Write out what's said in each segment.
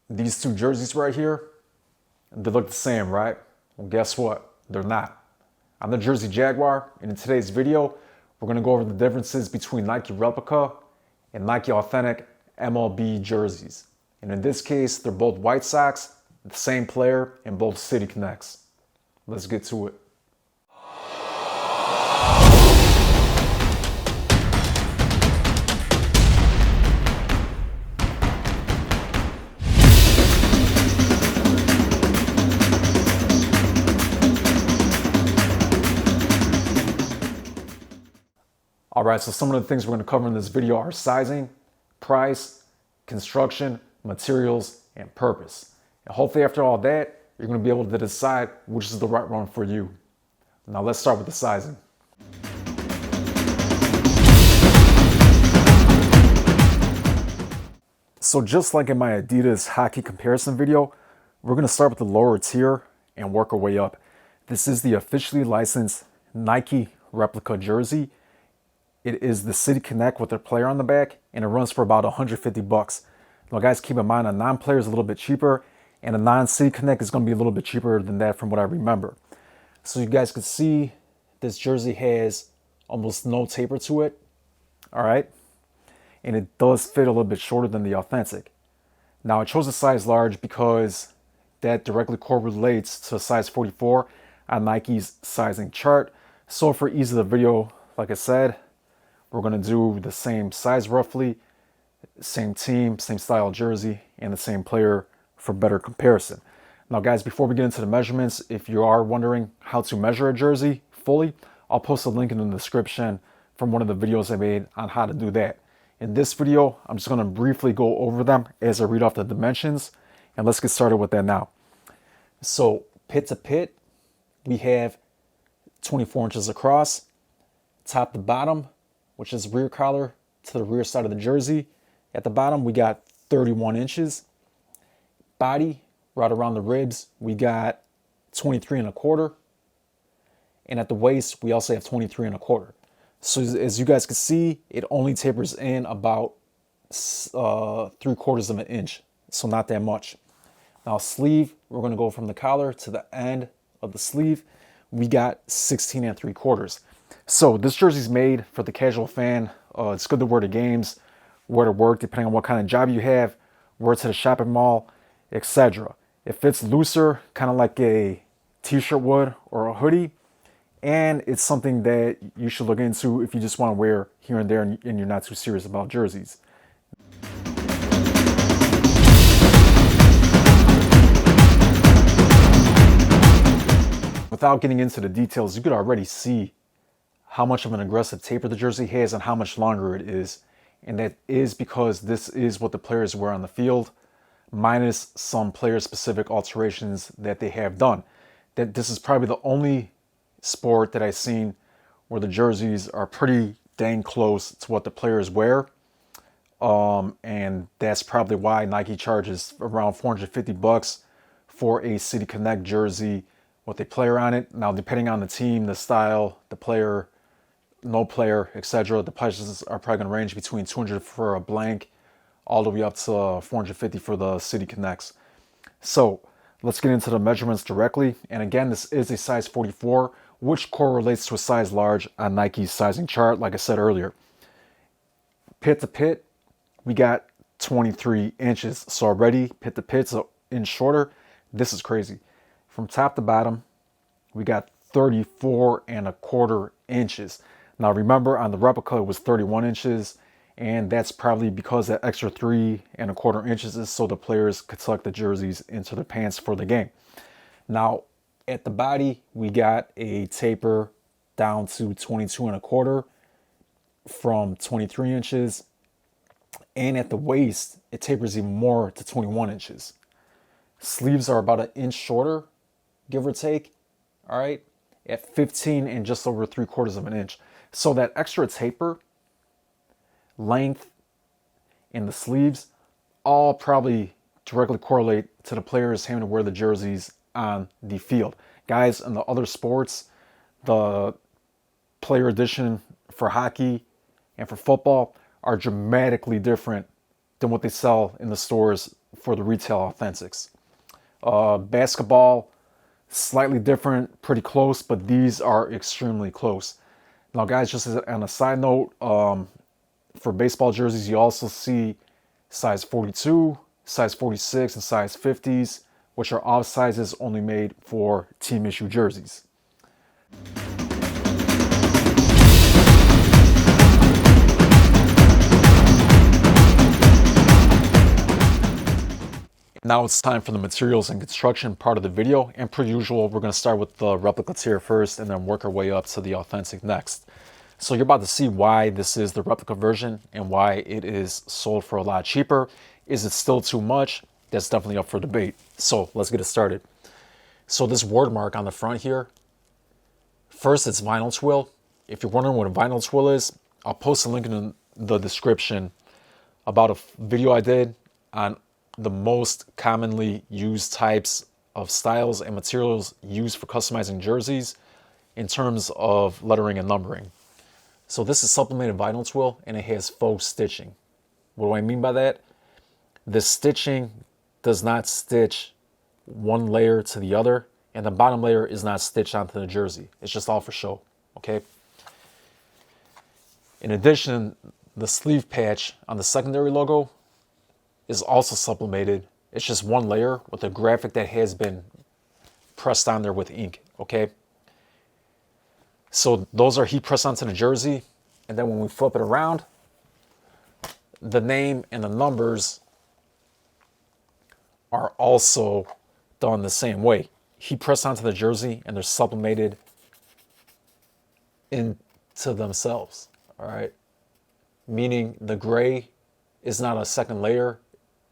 These two jerseys right here, they look the same, right? Well, guess what? They're not. I'm the Jersey Jaguar, and in today's video, we're going to go over the differences between Nike Replica and Nike Authentic MLB jerseys. And in this case, they're both White Sox, the same player, and both City Connects. Let's get to it. All right, so some of the things we're going to cover in this video are sizing, price, construction, materials, and purpose. And hopefully after all that, you're going to be able to decide which is the right one for you. Now let's start with the sizing. So just like in my Adidas hockey comparison video, we're going to start with the lower tier and work our way up. This is the officially licensed Nike Replica jersey. It is the City Connect with their player on the back, and it runs for about 150 bucks. Now guys, keep in mind a non-player is a little bit cheaper, and a non-City Connect is going to be a little bit cheaper than that from what I remember. So you guys can see this jersey has almost no taper to it, all right? And it does fit a little bit shorter than the Authentic. Now I chose a size large because that directly correlates to a size 44 on Nike's sizing chart. So for ease of the video, like I said, we're going to do the same size roughly, same team, same style jersey, and the same player for better comparison. Now guys, before we get into the measurements, if you are wondering how to measure a jersey fully, I'll post a link in the description from one of the videos I made on how to do that. In this video, I'm just going to briefly go over them as I read off the dimensions, and let's get started with that now. So pit to pit, we have 24 inches across, top to bottom, which is rear collar to the rear side of the jersey. At the bottom, we got 31 inches. Body, right around the ribs, we got 23 and a quarter. And at the waist, we also have 23 and a quarter. So as you guys can see, it only tapers in about 3/4 of an inch. So not that much. Now sleeve, we're gonna go from the collar to the end of the sleeve. We got 16 and 3/4. So this jersey's made for the casual fan. It's good to wear to games, wear to work, depending on what kind of job you have, wear to the shopping mall, etc. It fits looser, kind of like a t-shirt would or a hoodie. And it's something that you should look into if you just want to wear here and there and you're not too serious about jerseys. Without getting into the details, you could already see how much of an aggressive taper the jersey has and how much longer it is. And that is because this is what the players wear on the field, minus some player-specific alterations that they have done. That this is probably the only sport that I've seen where the jerseys are pretty dang close to what the players wear. And that's probably why Nike charges around 450 bucks for a City Connect jersey with a player on it. Now, depending on the team, the style, the player, no player, etc., the prices are probably going to range between 200 for a blank all the way up to 450 for the City Connects. So let's get into the measurements directly. And again, this is a size 44, which correlates to a size large on Nike's sizing chart, like I said earlier. Pit to pit, we got 23 inches. So already pit to pit's an inch shorter. This is crazy. From top to bottom, we got 34 and a quarter inches. Now remember, on the replica, it was 31 inches, and that's probably because that extra 3 and a quarter inches is so the players could tuck the jerseys into their pants for the game. Now, at the body, we got a taper down to 22 and a quarter from 23 inches. And at the waist, it tapers even more to 21 inches. Sleeves are about an inch shorter, give or take, all right, at 15 and just over 3/4 of an inch. So that extra taper, length, and the sleeves all probably directly correlate to the players having to wear the jerseys on the field. Guys, in the other sports, the player edition for hockey and for football are dramatically different than what they sell in the stores for the retail Authentics. Basketball, slightly different, pretty close, but these are extremely close. Now, guys, just on a side note, for baseball jerseys, you also see size 42, size 46, and size 50s, which are off sizes only made for team issue jerseys. Now it's time for the materials and construction part of the video, and per usual, we're going to start with the replica tier first and then work our way up to the authentic next. So you're about to see why this is the replica version and why it is sold for a lot cheaper. Is it still too much? That's definitely up for debate. So let's get it started. So this word mark on the front here, first it's vinyl twill. If you're wondering what a vinyl twill is, I'll post a link in the description about a video I did on the most commonly used types of styles and materials used for customizing jerseys in terms of lettering and numbering. So this is supplemented vinyl twill and it has faux stitching. What do I mean by that? The stitching does not stitch one layer to the other, and the bottom layer is not stitched onto the jersey. It's just all for show, okay? In addition, the sleeve patch on the secondary logo is also sublimated. It's just one layer with a graphic that has been pressed on there with ink, okay? So those are heat pressed onto the jersey, and then when we flip it around, the name and the numbers are also done the same way. Heat pressed onto the jersey and they're sublimated into themselves, all right? Meaning the gray is not a second layer,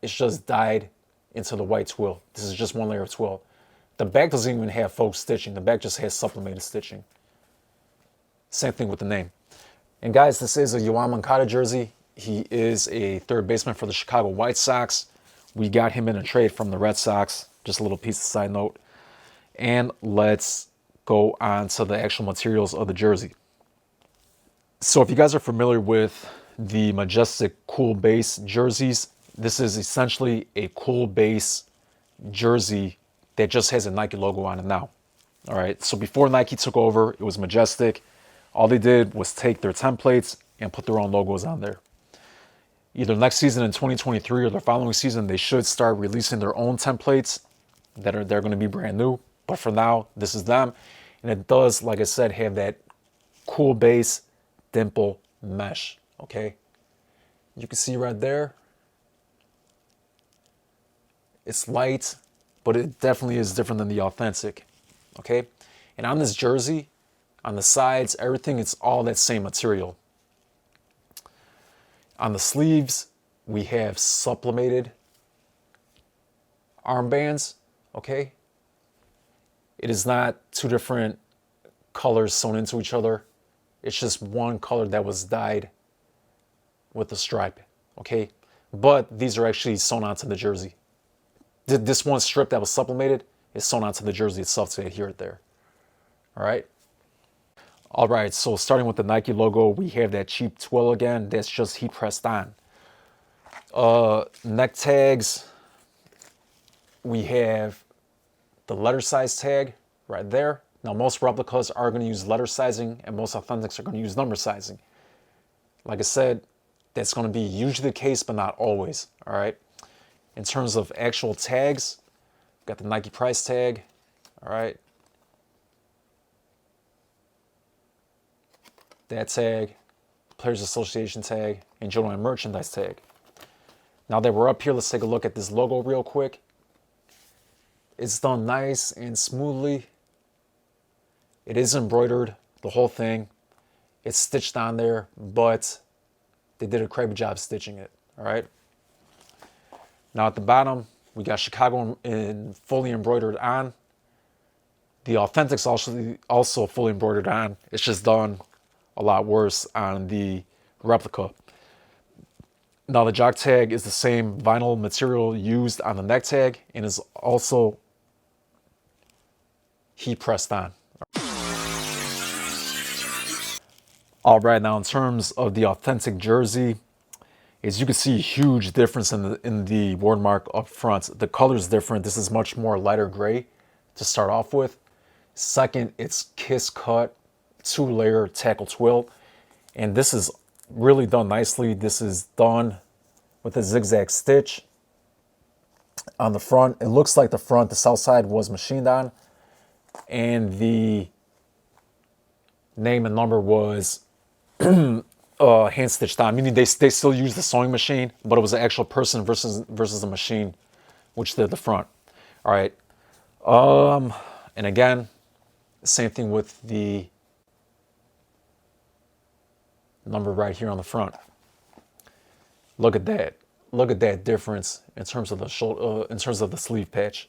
it's just dyed into the white twill. This is just one layer of twill. The back doesn't even have faux stitching. The back just has sublimated stitching. Same thing with the name. And guys, this is a Yoan Moncada jersey. He is a third baseman for the Chicago White Sox. We got him in a trade from the Red Sox. Just a little piece of side note. And let's go on to the actual materials of the jersey. So if you guys are familiar with the Majestic Cool Base jerseys, this is essentially a cool base jersey that just has a Nike logo on it now. All right, so before Nike took over, it was Majestic. All they did was take their templates and put their own logos on there. Either next season in 2023 or the following season, they should start releasing their own templates they're going to be brand new. But for now, this is them. And it does, like I said, have that cool base dimple mesh, okay? You can see right there. It's light, but it definitely is different than the authentic, okay? And on this jersey, on the sides, everything, it's all that same material. On the sleeves, we have sublimated armbands, okay? It is not two different colors sewn into each other. It's just one color that was dyed with a stripe, okay? But these are actually sewn onto the jersey. This one strip that was sublimated is sewn onto the jersey itself to adhere it there, all right? All right, so starting with the Nike logo, we have that cheap twill again. That's just heat pressed on. Neck tags, we have the letter size tag right there. Now, most replicas are going to use letter sizing, and most authentics are going to use number sizing. Like I said, that's going to be usually the case, but not always, all right? In terms of actual tags, we've got the Nike price tag, all right? That tag, Players Association tag, and Joan merchandise tag. Now that we're up here, let's take a look at this logo real quick. It's done nice and smoothly. It is embroidered, the whole thing. It's stitched on there, but they did a crappy job stitching it, all right? Now at the bottom, we got Chicago in fully embroidered on. The Authentics also fully embroidered on. It's just done a lot worse on the replica. Now the jock tag is the same vinyl material used on the neck tag and is also heat pressed on. All right, now in terms of the authentic jersey, As you can see, huge difference in the word mark up front. The color is different. This is much more lighter gray to start off with. Second, it's kiss cut, 2-layer tackle twill. And this is really done nicely. This is done with a zigzag stitch on the front. It looks like the south side was machined on, and the name and number was hand stitched on, meaning they still use the sewing machine, but it was an actual person versus a machine which did the front. All right. And again, same thing with the number right here on the front. Look at that. Look at that difference in terms of the shoulder, in terms of the sleeve patch.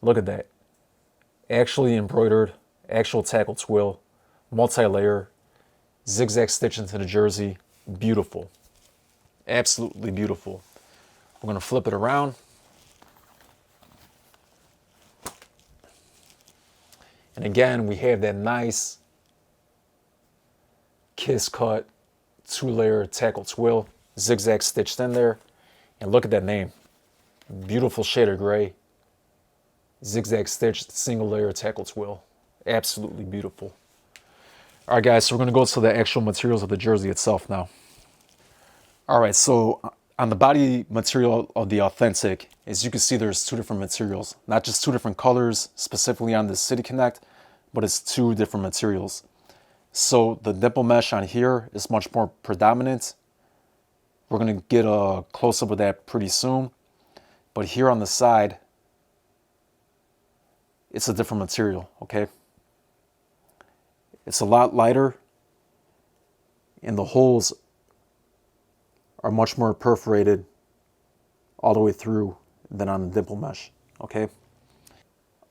Look at that. Actually embroidered, actual tackle twill, multi-layer, zigzag stitch into the jersey. Beautiful. Absolutely beautiful. We're going to flip it around. And again, we have that nice kiss cut, 2-layer tackle twill, zigzag stitched in there. And look at that name. Beautiful shade of gray. Zigzag stitched, single layer tackle twill. Absolutely beautiful. All right, guys, so we're going to go to the actual materials of the jersey itself now. All right, so on the body material of the Authentic, as you can see, there's 2 different materials. Not just 2 different colors, specifically on the City Connect, but it's 2 different materials. So the dimple mesh on here is much more predominant. We're going to get a close-up of that pretty soon. But here on the side, it's a different material, okay? It's a lot lighter, and the holes are much more perforated all the way through than on the dimple mesh, okay?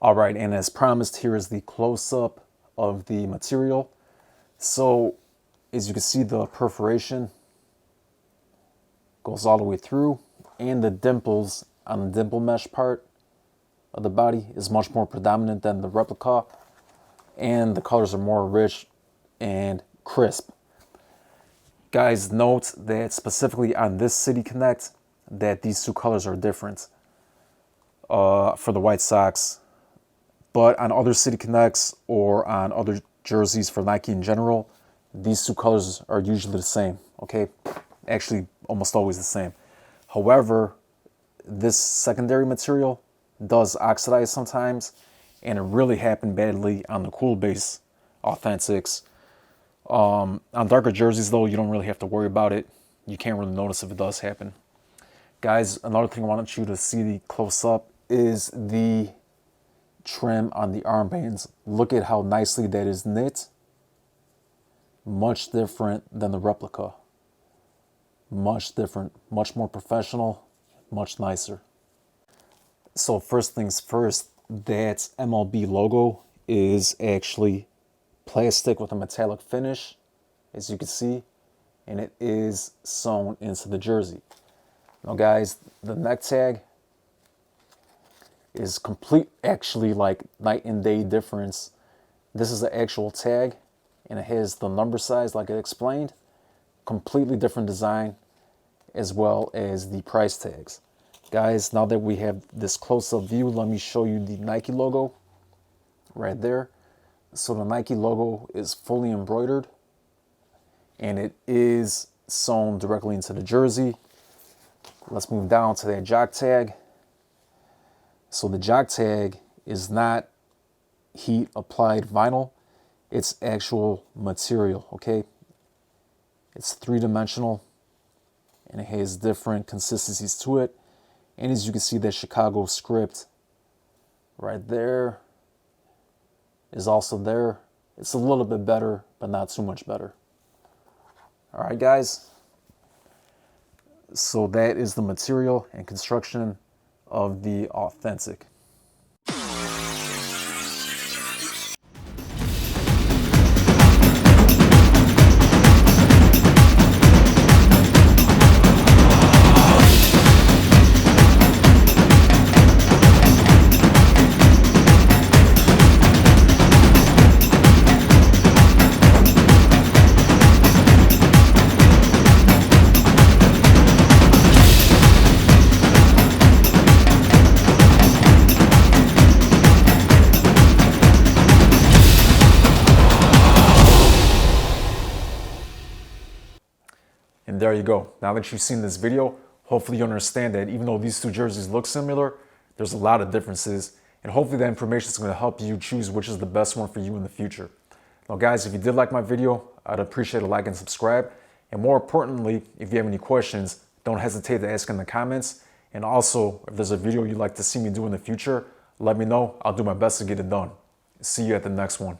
All right, and as promised, here is the close-up of the material. So, as you can see, the perforation goes all the way through, and the dimples on the dimple mesh part of the body is much more predominant than the replica, and the colors are more rich and crisp. Guys, note that specifically on this City Connect, that these 2 colors are different for the White Sox, but on other City Connects or on other jerseys for Nike in general, these 2 colors are usually the same, okay? Actually, almost always the same. However, this secondary material does oxidize sometimes, and it really happened badly on the Cool Base Authentics. On darker jerseys, though, you don't really have to worry about it. You can't really notice if it does happen. Guys, another thing I want you to see the close-up is the trim on the armbands. Look at how nicely that is knit. Much different than the replica. Much different, much more professional, much nicer. So first things first, that MLB logo is actually plastic with a metallic finish, as you can see, and it is sewn into the jersey. Now guys, the neck tag is actually like night and day difference. This is the actual tag, and it has the number size like I explained. Completely different design, as well as the price tags. Guys, now that we have this close-up view, let me show you the Nike logo right there. So the Nike logo is fully embroidered, and it is sewn directly into the jersey. Let's move down to that jock tag. So the jock tag is not heat applied vinyl, it's actual material, okay? It's 3-dimensional, and it has different consistencies to it. And as you can see, that Chicago script right there is also there. It's a little bit better, but not too much better. All right, guys. So that is the material and construction of the Authentic. And there you go. Now that you've seen this video, hopefully you understand that even though these two jerseys look similar, there's a lot of differences. And hopefully that information is going to help you choose which is the best one for you in the future. Now guys, if you did like my video, I'd appreciate a like and subscribe. And more importantly, if you have any questions, don't hesitate to ask in the comments. And also, if there's a video you'd like to see me do in the future, let me know. I'll do my best to get it done. See you at the next one.